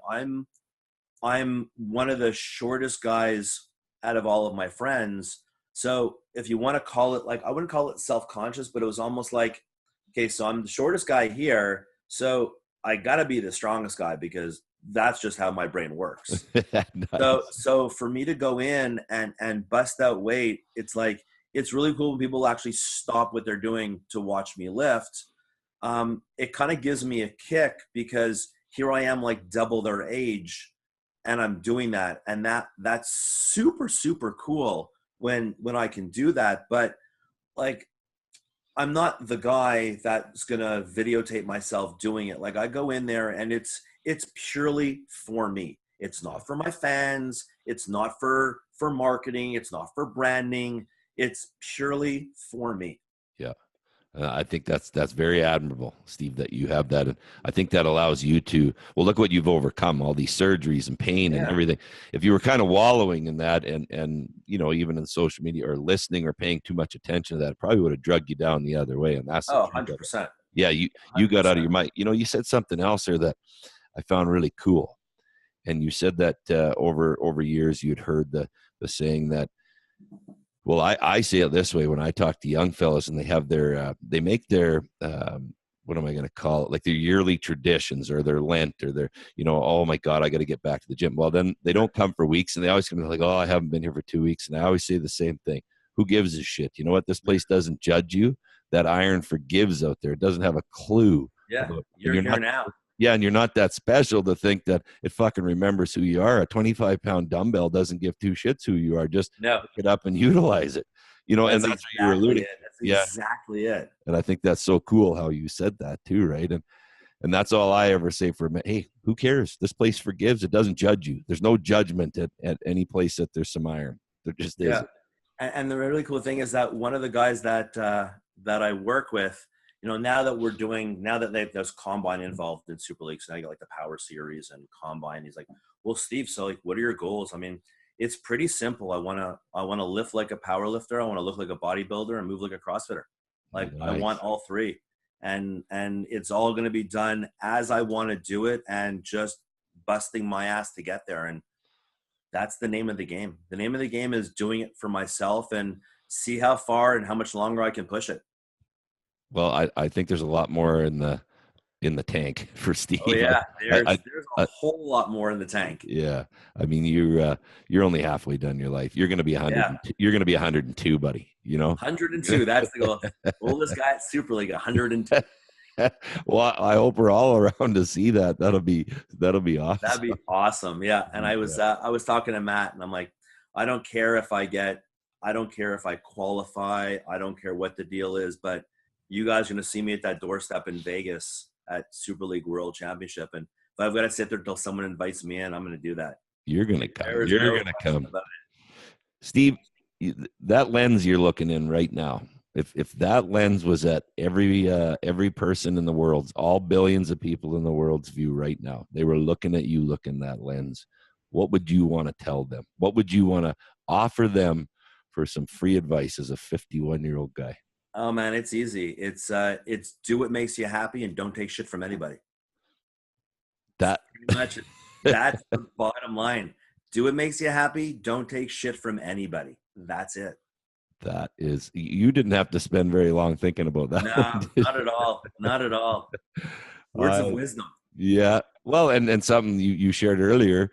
I'm one of the shortest guys out of all of my friends. So if you want to call it, like, I wouldn't call it self-conscious, but it was almost like, okay, so I'm the shortest guy here, so I got to be the strongest guy because that's just how my brain works. So Nice. so for me to go in and bust out weight, it's like, it's really cool when people actually stop what they're doing to watch me lift. It kind of gives me a kick because here I am, like double their age, and I'm doing that, and that's super super cool when I can do that. But like, I'm not the guy that's gonna videotape myself doing it. Like, I go in there and it's purely for me. It's not for my fans. It's not for marketing. It's not for branding. It's purely for me. Yeah. I think that's very admirable, Steve, that you have that. And I think that allows you to, well, look what you've overcome, all these surgeries and pain and Yeah. everything. If you were kind of wallowing in that and, you know, even in social media or listening or paying too much attention to that, it probably would have drugged you down the other way. And that's the Oh, truth of it. 100%. Yeah. You got out of 100%. your mind. You know, you said something else there that I found really cool. And you said that over years you'd heard the saying that, well, I say it this way when I talk to young fellas and they have their, they make their, what am I going to call it? Like their yearly traditions or their Lent or their, you know, oh my God, I got to get back to the gym. Well, then they don't come for weeks and they always come like, oh, I haven't been here for 2 weeks. And I always say the same thing. Who gives a shit? You know what? This place doesn't judge you. That iron forgives out there. It doesn't have a clue Yeah. about, and You're you're here not, now. yeah, and you're not that special to think that it fucking remembers who you are. A 25-pound dumbbell doesn't give two shits who you are. Just No, pick it up and utilize it. You know, and that's that's what you were exactly alluding. it. That's Yeah, exactly it. and I think that's so cool how you said that too, right? And that's all I ever say for me. Hey, who cares? This place forgives. It doesn't judge you. There's no judgment at any place that there's some iron. There just Yeah. isn't. And the really cool thing is that one of the guys that I work with, you know, now that there's combine involved in Super League, so now you got like the Power Series and combine. He's like, well, Steve, so like, what are your goals? I mean, it's pretty simple. I wanna lift like a power lifter. I want to look like a bodybuilder and move like a CrossFitter. Like, I want Nice. all three, and it's all going to be done as I want to do it, and just busting my ass to get there. And that's the name of the game. The name of the game is doing it for myself and see how far and how much longer I can push it. Well, I think there's a lot more in the tank for Oh Steve. yeah, I, there's a I whole lot more in the tank. yeah. I mean, you're only halfway done your life. You're going to be Yeah, 102. You're going to be 102, buddy. You know. 102. That's the goal. Oldest guy at Super League, 102. Well, I hope we're all around to see that. That'll be That'd awesome. be awesome. Yeah, and Yeah. I was talking to Matt, and I'm like, I don't care if I qualify, I don't care what the deal is, but you guys are gonna see me at that doorstep in Vegas at Super League World Championship, and if I've got to sit there till someone invites me in, I'm gonna do that. You're gonna come. There is You're no gonna question come, about Steve. That lens you're looking in right now. If that lens was at every person in the world's, all billions of people in the world's view right now, they were looking at you, looking that lens. What would you want to tell them? What would you want to offer them for some free advice as a 51-year-old guy? Oh man, it's easy. It's do what makes you happy and don't take shit from anybody. That Pretty much, that's the bottom line. Do what makes you happy. Don't take shit from anybody. That's it. that is, you didn't have to spend very long thinking about that No, one, did not at all. Not at all. you? Words of wisdom. Yeah. Well, and something you shared earlier,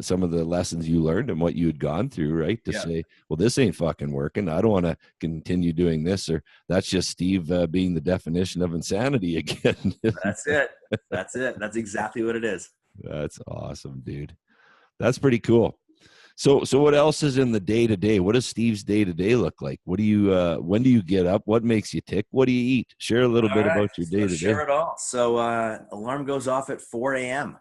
some of the lessons you learned and what you had gone through, right? To Yeah, say, well, this ain't fucking working. I don't want to continue doing this, or that's just Steve being the definition of insanity again. that's it. That's it. That's exactly what it is. That's awesome, dude. That's pretty cool. So what else is in the day to day? What does Steve's day to day look like? What do you when do you get up? What makes you tick? What do you eat? Share a little All bit right. about your So day to share day. it all. So alarm goes off at 4 a.m.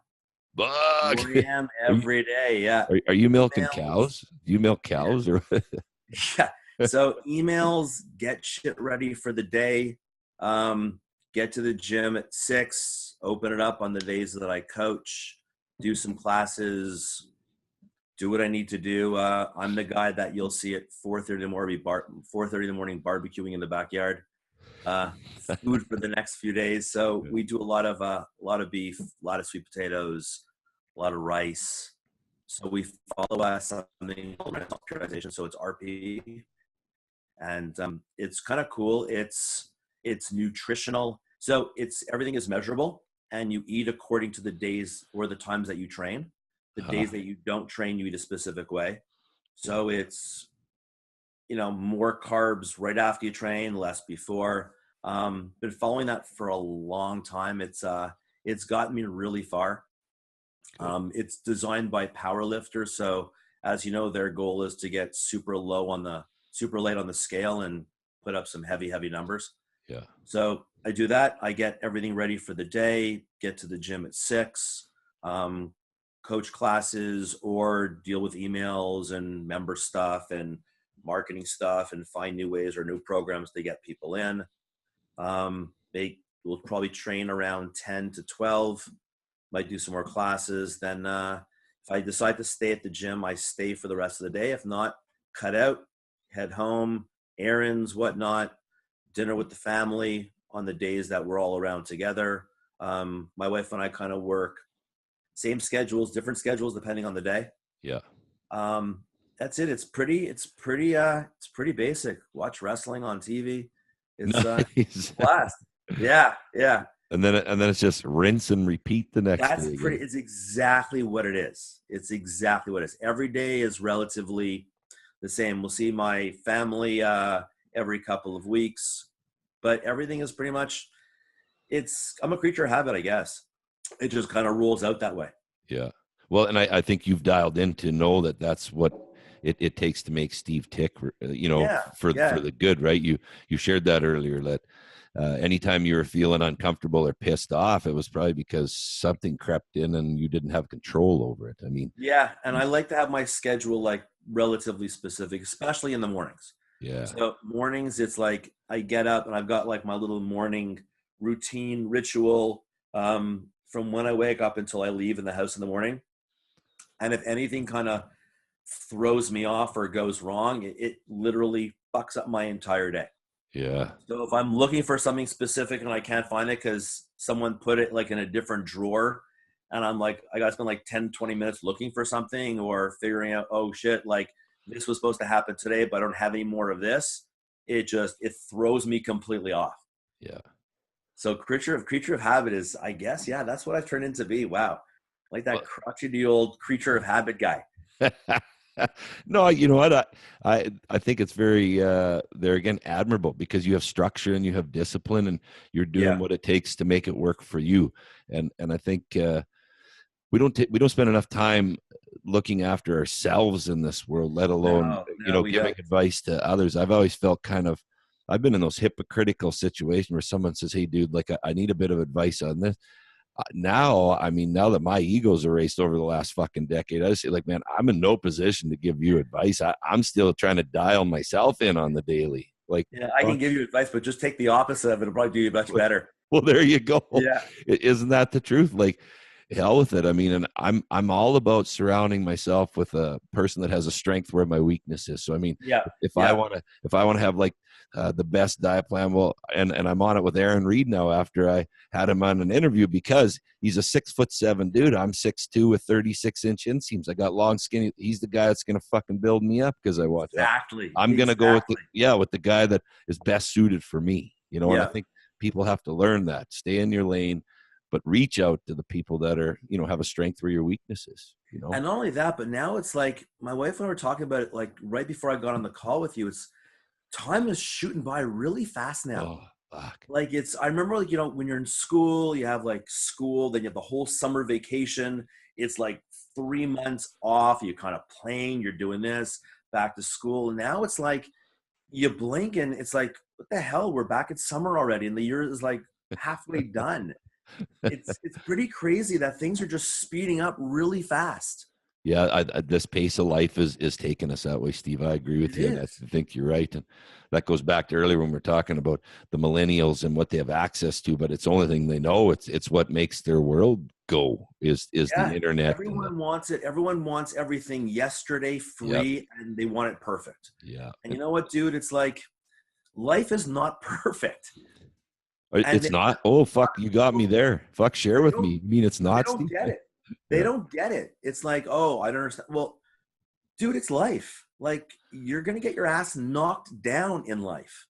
Fuck. 4 a.m. Are you every day. Yeah. are you milking Emails. cows? Do you milk Yeah. cows or Yeah. So emails, get shit ready for the day. Get to the gym at 6, open it up on the days that I coach, do some classes, do what I need to do. I'm the guy that you'll see at 4:30 in the morning, 4:30 in the morning, barbecuing in the backyard. Uh, Food for the next few days. So Yeah. we do a lot of beef, a lot of sweet potatoes, a lot of rice. So we follow something called periodization. So it's RP, and it's kind of cool. It's nutritional. So it's everything is measurable, and you eat according to the days or the times that you train. The days that you don't train, you eat a specific way. Yeah. So it's, more carbs right after you train, less before. Been following that for a long time. It's gotten me really far. It's designed by powerlifters, so as you know, their goal is to get super late on the scale and put up some heavy numbers. Yeah. So I do that. I get everything ready for the day. Get to the gym at 6. Coach classes or deal with emails and member stuff and marketing stuff and find new ways or new programs to get people in. They will probably train around 10 to 12, might do some more classes. Then if I decide to stay at the gym, I stay for the rest of the day. If not, cut out, head home, errands, whatnot, dinner with the family on the days that we're all around together. My wife and I kind of work same schedules, different schedules depending on the day. Yeah. That's it. It's pretty basic. Watch wrestling on TV. It's Nice. blast. Yeah. And then it's just rinse and repeat the next That's day pretty. again. It's exactly what it is. It's exactly what it is. Every day is relatively the same. We'll see my family every couple of weeks, but everything is pretty much. I'm a creature of habit, I guess. It just kind of rules out that way. Yeah. Well, and I think you've dialed in to know that that's what it takes to make Steve tick, Yeah. for the good, right? You shared that earlier, that anytime you were feeling uncomfortable or pissed off, it was probably because something crept in and you didn't have control over it. I mean, Yeah, and I like to have my schedule like relatively specific, especially in the mornings. yeah, So mornings, it's like I get up and I've got like my little morning routine ritual from when I wake up until I leave in the house in the morning. And if anything kind of throws me off or goes wrong, it literally fucks up my entire day. yeah, So if I'm looking for something specific and I can't find it because someone put it like in a different drawer, and I'm like, I got to spend like 10, 20 minutes looking for something or figuring out, oh shit, like this was supposed to happen today, but I don't have any more of this. It throws me completely off. yeah. So creature of habit is, I guess, yeah, that's what I've turned into be. Wow. Like that Well, crotchety old creature of habit guy. no, you know what? I think it's very there again admirable, because you have structure and you have discipline and you're doing Yeah. what it takes to make it work for you. And I think we don't spend enough time looking after ourselves in this world, let alone No, we giving don't. advice to others. I've always felt I've been in those hypocritical situations where someone says, "Hey, dude, like I need a bit of advice on this." Now that my ego's erased over the last fucking decade, I just say, like, man, I'm in no position to give you advice. I'm still trying to dial myself in on the daily. Like, Yeah, I can give you advice, but just take the opposite of it. It'll probably do you much better. well, there you go. Yeah. Isn't that the truth? Like, hell with it. I mean, and I'm all about surrounding myself with a person that has a strength where my weakness is. So I mean, Yeah. if I Yeah. want to have like the best diet plan, well, and I'm on it with Aaron Reed now after I had him on an interview, because he's a 6'7" dude. I'm 6'2" with 36-inch inseams. I got long skinny. He's the guy that's gonna fucking build me up because I want that. Exactly. I'm gonna go with Exactly. with the guy that is best suited for me. And I Yeah. think people have to learn that. Stay in your lane, but reach out to the people that are, have a strength where your weakness is. And not only that, but now it's like my wife and I were talking about it like right before I got on the call with you. It's time is shooting by really fast now. Oh, fuck. Like I remember like, when you're in school, you have like school, then you have the whole summer vacation. It's like 3 months off. You're kind of playing, you're doing this, back to school. And now it's like you blink and it's like, what the hell? We're back at summer already. And the year is like halfway done. It's pretty crazy that things are just speeding up really fast. Yeah, this pace of life is taking us that way, Steve. I agree with It you, and I is. think you're right. And that goes back to earlier when we are talking about the millennials and what they have access to. But it's the only thing they know. It's what makes their world go is Yeah. the internet and the Everyone wants it. Everyone wants everything yesterday, yep, free, and they want it perfect. yeah. And you know what, dude? It's like life is not perfect. And It's not. Oh fuck, you got me there. Fuck, share they with don't me. You mean it's they not, don't Steve? get it. They Yeah, don't get it. It's like, oh, I don't understand. Well, dude, it's life. Like you're gonna get your ass knocked down in life.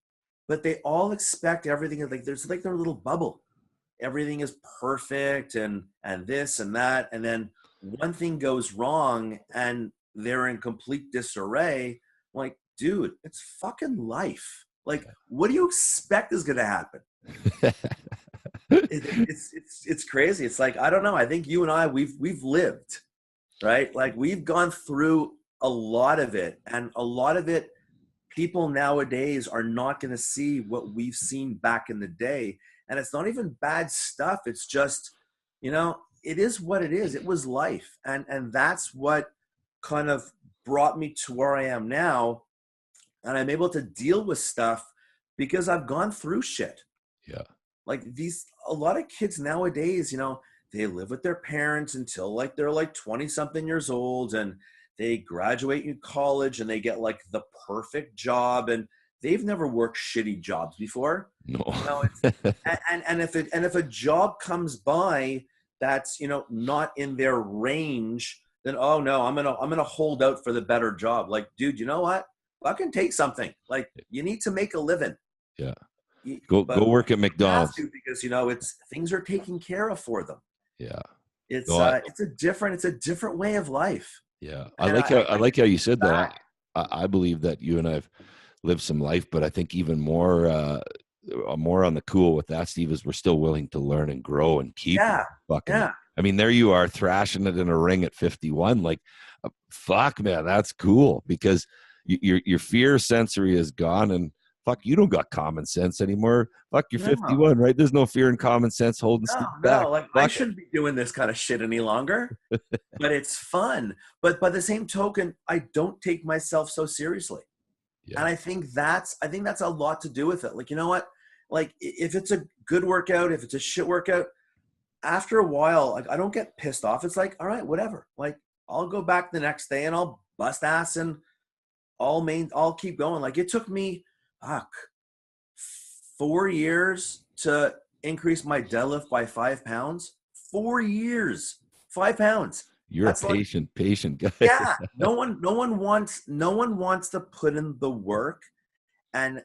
But they all expect everything like there's like their little bubble. Everything is perfect and this and that. And then one thing goes wrong and they're in complete disarray. Like, dude, it's fucking life. Like, what do you expect is gonna happen? It's crazy. It's like I don't know. I think you and I we've lived, right? Like we've gone through a lot of it, and a lot of it. People nowadays are not going to see what we've seen back in the day, and it's not even bad stuff. It's just, it is what it is. It was life, and that's what kind of brought me to where I am now, and I'm able to deal with stuff because I've gone through shit. yeah. Like a lot of kids nowadays, they live with their parents until like they're like 20 something years old, and they graduate in college and they get like the perfect job, and they've never worked shitty jobs before. No. It's, and if a job comes by that's not in their range, then oh no, I'm gonna hold out for the better job. Like, dude, you know what? Fucking take something. Like, you need to make a living. Yeah. Go But work at you have McDonald's. to because it's things are taken care of for them. Yeah. It's No, it's a different way of life. yeah. And I like how you said that. back. I believe that you and I've lived some life, but I think even more on the cool with that, Steve, is we're still willing to learn and grow and keep Yeah, fucking it. yeah. I mean, there you are thrashing it in a ring at 51. Like, fuck, man, that's cool because your fear sensory is gone, and fuck, you don't got common sense anymore. Fuck, you're No, 51, right? There's no fear and common sense holding no, Steve back. no. Like I Fuck it. shouldn't be doing this kind of shit any longer. But it's fun. But by the same token, I don't take myself so seriously. And Yeah, I think that's a lot to do with it. Like, you know what? Like if it's a good workout, if it's a shit workout, after a while, like I don't get pissed off. It's like, all right, whatever. Like I'll go back the next day and I'll bust ass and I'll keep going. Like it took me, fuck, 4 years to increase my deadlift by 5 pounds. 4 years, 5 pounds. you're a That's like, patient guy. yeah. No one wants to put in the work and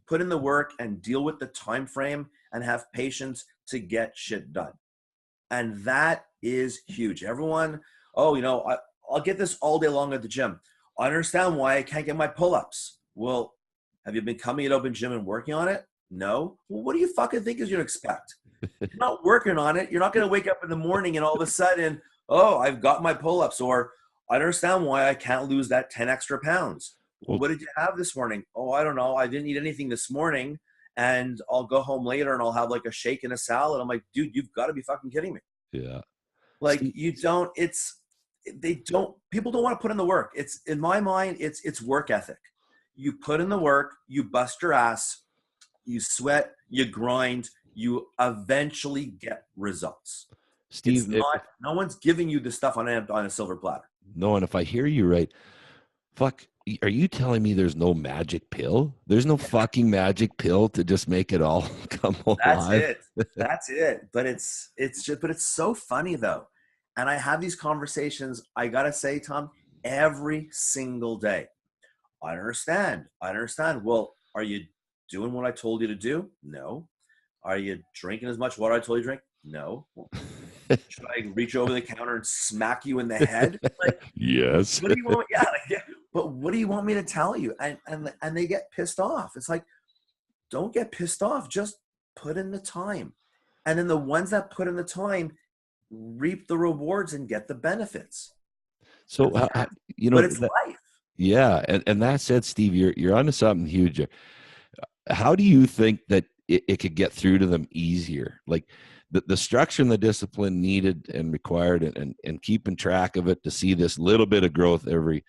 put in the work and deal with the time frame and have patience to get shit done. And that is huge. Everyone, oh, I'll get this all day long at the gym. I understand why I can't get my pull-ups. Well, have you been coming at open gym and working on it? No. Well, what do you fucking think is you expect? You're not working on it. You're not going to wake up in the morning and all of a sudden, oh, I've got my pull-ups, or I understand why I can't lose that 10 extra pounds. Well, Well, what did you have this morning? Oh, I don't know. I didn't eat anything this morning, and I'll go home later and I'll have like a shake and a salad. I'm like, dude, you've got to be fucking kidding me. yeah. Like Steve, people don't want to put in the work. It's in my mind, it's work ethic. You put in the work, you bust your ass, you sweat, you grind, you eventually get results. It's Steve, not, no one's giving you the stuff on a silver platter. no, and if I hear you right, fuck, are you telling me there's no magic pill? There's no fucking magic pill to just make it all come That's alive? it. That's it. But it's so funny though. And I have these conversations, I gotta say, Tom, every single day. I understand. I understand. Well, are you doing what I told you to do? No. Are you drinking as much water I told you to drink? No. Should I reach over the counter and smack you in the head? Like, Yes. what do you want? Yeah, like, yeah. But what do you want me to tell you? And they get pissed off. It's like, don't get pissed off. Just put in the time. And then the ones that put in the time reap the rewards and get the benefits. So, But it's that, life. yeah, and that said, Steve, you're onto something huge. How do you think that it could get through to them easier? Like the structure and the discipline needed and required, and keeping track of it to see this little bit of growth every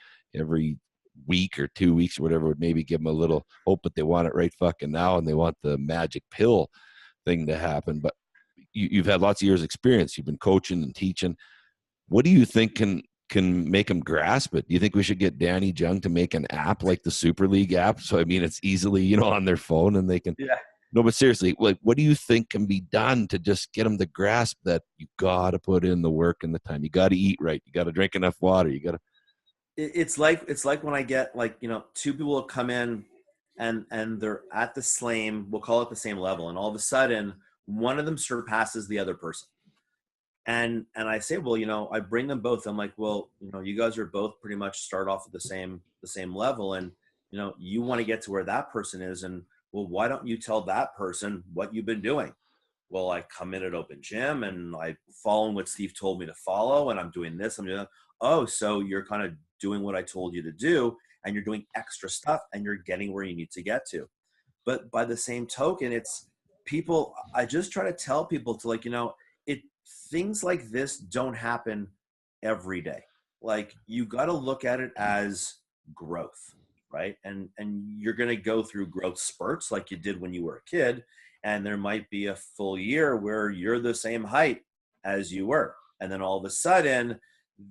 week or 2 weeks or whatever would maybe give them a little hope, but they want it right fucking now, and they want the magic pill thing to happen. But you've had lots of years experience. You've been coaching and teaching. What do you think can make them grasp it? Do you think we should get Danny Jung to make an app like the Super League app? So, I mean, it's easily, on their phone, and they can, no, but seriously, like, what do you think can be done to just get them to grasp that you got to put in the work and the time? You got to eat right. You got to drink enough water. You got to. It's like when I get two people will come in and they're at the same, we'll call it the same level. And all of a sudden one of them surpasses the other person. And I say, well, I bring them both. I'm like, well, you guys are both pretty much start off at the same level. And, you want to get to where that person is. And well, why don't you tell that person what you've been doing? Well, I come in at open gym and I follow what Steve told me to follow. And I'm doing this, I'm doing that. Oh, so you're kind of doing what I told you to do, and you're doing extra stuff, and you're getting where you need to get to. But by the same token, it's people, I just try to tell people to things like this don't happen every day. Like, you got to look at it as growth, right? And you're going to go through growth spurts like you did when you were a kid. And there might be a full year where you're the same height as you were. And then all of a sudden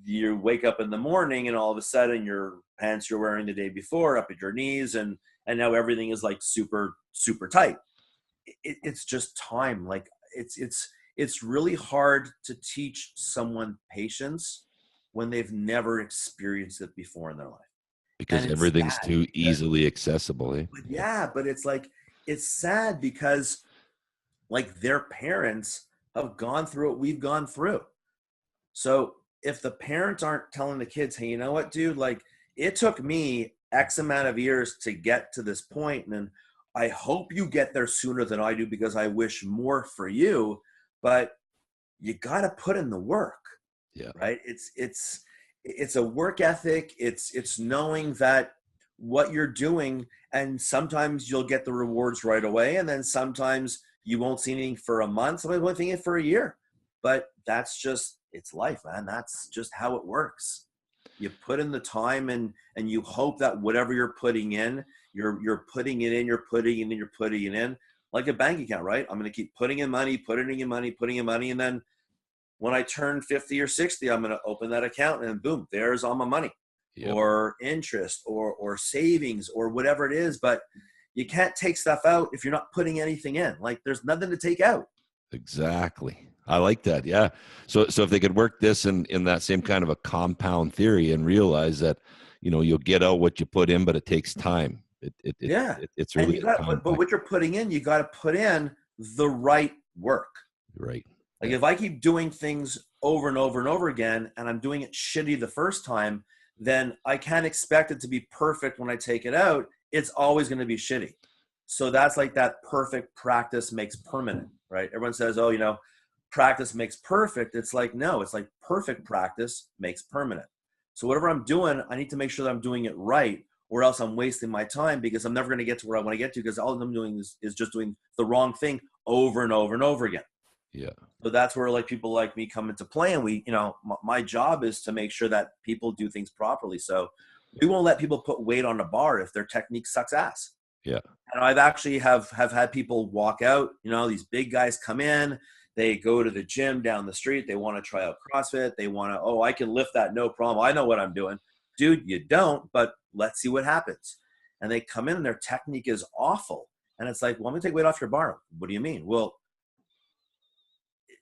you wake up in the morning and all of a sudden your pants you're wearing the day before up at your knees. And now everything is like super, super tight. It's just time. Like it's really hard to teach someone patience when they've never experienced it before in their life. Because everything's sad, too easily accessible. Eh? But it's sad because like their parents have gone through what we've gone through. So if the parents aren't telling the kids, hey, you know what, dude, like it took me X amount of years to get to this point, and I hope you get there sooner than I do because I wish more for you, but you got to put in the work. Yeah. Right. It's a work ethic. It's knowing that what you're doing, and sometimes you'll get the rewards right away. And then sometimes you won't see anything for a month. Sometimes you won't see it for a year, but that's just, it's life, man. That's just how it works. You put in the time and you hope that whatever you're putting in, you're putting it in, you're putting it in like a bank account, right? I'm going to keep putting in money. And then when I turn 50 or 60, I'm going to open that account and boom, there's all my money. Yep. Or interest or savings or whatever it is. But you can't take stuff out if you're not putting anything in. Like there's nothing to take out. Exactly. I like that. Yeah. So if they could work this in that same kind of a compound theory and realize that, you'll get out what you put in, but it takes time. It's really, but what you're putting in, you got to put in the right work. Right. Like if I keep doing things over and over and over again, and I'm doing it shitty the first time, then I can't expect it to be perfect when I take it out. It's always going to be shitty. So that's like that perfect practice makes permanent, right? Everyone says, oh, practice makes perfect. It's like, no, it's like perfect practice makes permanent. So whatever I'm doing, I need to make sure that I'm doing it right, or else I'm wasting my time because I'm never going to get to where I want to get to because all I'm doing is just doing the wrong thing over and over and over again. Yeah. So that's where like people like me come into play, and we, my job is to make sure that people do things properly. So we won't let people put weight on the bar if their technique sucks ass. Yeah. And I've actually have had people walk out, these big guys come in, they go to the gym down the street. They want to try out CrossFit. They want to, I can lift that. No problem. I know what I'm doing. Dude, you don't, but let's see what happens. And they come in and their technique is awful. And it's like, well, I'm going to take weight off your bar. What do you mean? Well,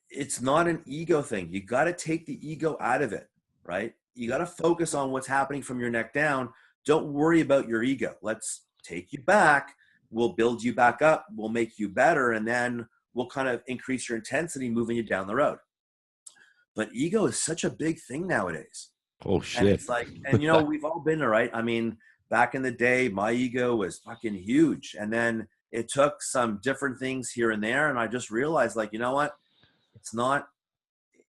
it's not an ego thing. You got to take the ego out of it, right? You got to focus on what's happening from your neck down. Don't worry about your ego. Let's take you back. We'll build you back up. We'll make you better. And then we'll kind of increase your intensity moving you down the road. But ego is such a big thing nowadays. Oh, shit. And it's like, and we've all been there, right? I mean, back in the day, my ego was fucking huge. And then it took some different things here and there. And I just realized, like, you know what? It's not,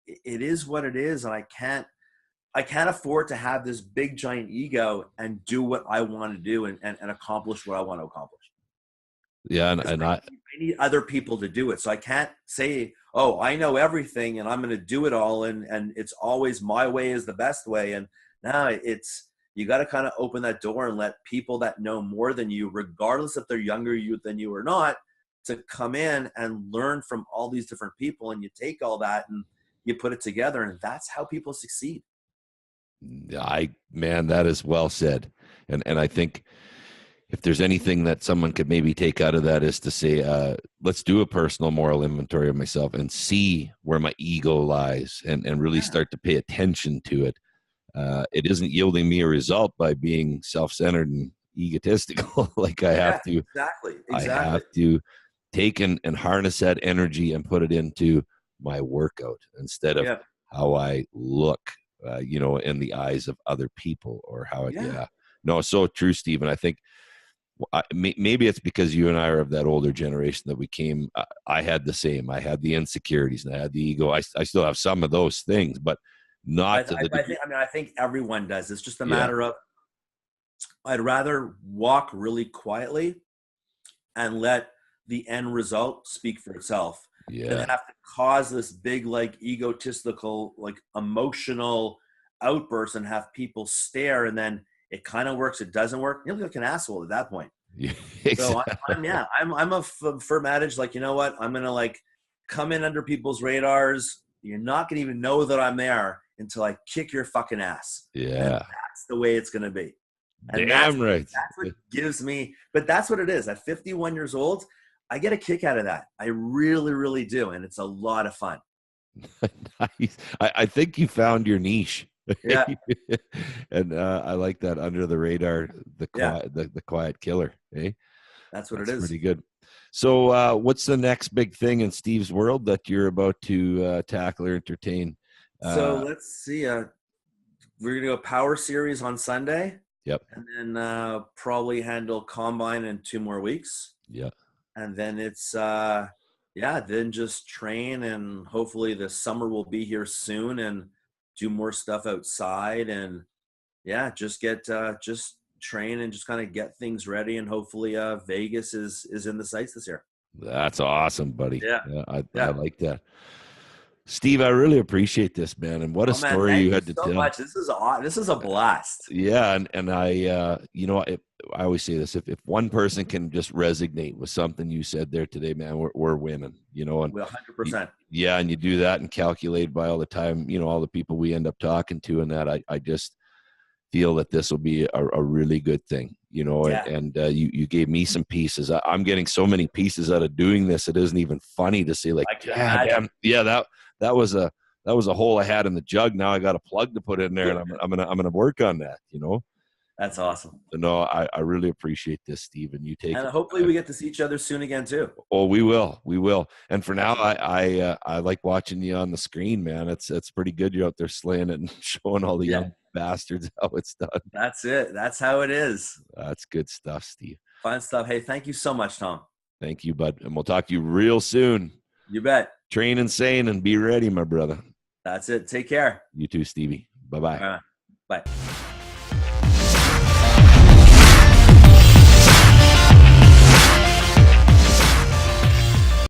it is what it is. And I can't afford to have this big giant ego and do what I want to do and accomplish what I want to accomplish. Yeah. Because I need other people to do it. So I can't say, oh, I know everything and I'm going to do it all. And it's always my way is the best way. And now you got to kind of open that door and let people that know more than you, regardless if they're younger than you or not, to come in and learn from all these different people. And you take all that and you put it together, and that's how people succeed. Man, that is well said. And I think if there's anything that someone could maybe take out of that is to say, let's do a personal moral inventory of myself and see where my ego lies and really start to pay attention to it. It isn't yielding me a result by being self-centered and egotistical. Like I have to, exactly. I have to take and harness that energy and put it into my workout instead of how I look, in the eyes of other people or how it, No, so true, Stephen. I think maybe it's because you and I are of that older generation that we came. I had the same. I had the insecurities and I had the ego. I still have some of those things, but not to the degree. I think everyone does. It's just a matter of I'd rather walk really quietly and let the end result speak for itself than have to cause this big, like, egotistical, like, emotional outburst and have people stare, and then it kind of works, it doesn't work. You look like an asshole at that point. Exactly. So I'm a firm adage, like, you know what? I'm gonna, like, come in under people's radars. You're not gonna even know that I'm there until I kick your fucking ass. Yeah, and that's the way it's gonna be. And damn right. That's what gives me. But that's what it is. At 51 years old, I get a kick out of that. I really, really do, and it's a lot of fun. Nice. I think you found your niche. Yeah. And I like that, under the radar, the quiet killer. Eh? That's what it is. Pretty good. So what's the next big thing in Steve's world that you're about to tackle or entertain? So let's see. We're going to go Power Series on Sunday. Yep. And then probably handle Combine in 2 more weeks. Yeah. And then it's, then just train, and hopefully the summer will be here soon and do more stuff outside, and just train and just kind of get things ready, and hopefully Vegas is in the sights this year. That's awesome, buddy. I like that. Steve, I really appreciate this, man, and what a story you had to tell. Much. This is a blast. Yeah, and I I always say this: if one person can just resonate with something you said there today, man, we're winning. And 100%. Yeah, and you do that and calculate by all the time, all the people we end up talking to, and that I just feel that this will be a really good thing, and you gave me some pieces. I'm getting so many pieces out of doing this. It isn't even funny to say, like, that was a hole I had in the jug. Now I got a plug to put in there, and I'm gonna work on that. That's awesome. No, I really appreciate this, Steve, and you take. And hopefully we get to see each other soon again too. Oh, we will. And for now, I like watching you on the screen, man. It's pretty good. You're out there slaying it and showing all the young bastards how it's done. That's it. That's how it is. That's good stuff, Steve. Fun stuff. Hey, thank you so much, Tom. Thank you, bud. And we'll talk to you real soon. You bet. Train insane and be ready, my brother. That's it. Take care. You too, Stevie. Bye-bye. Bye.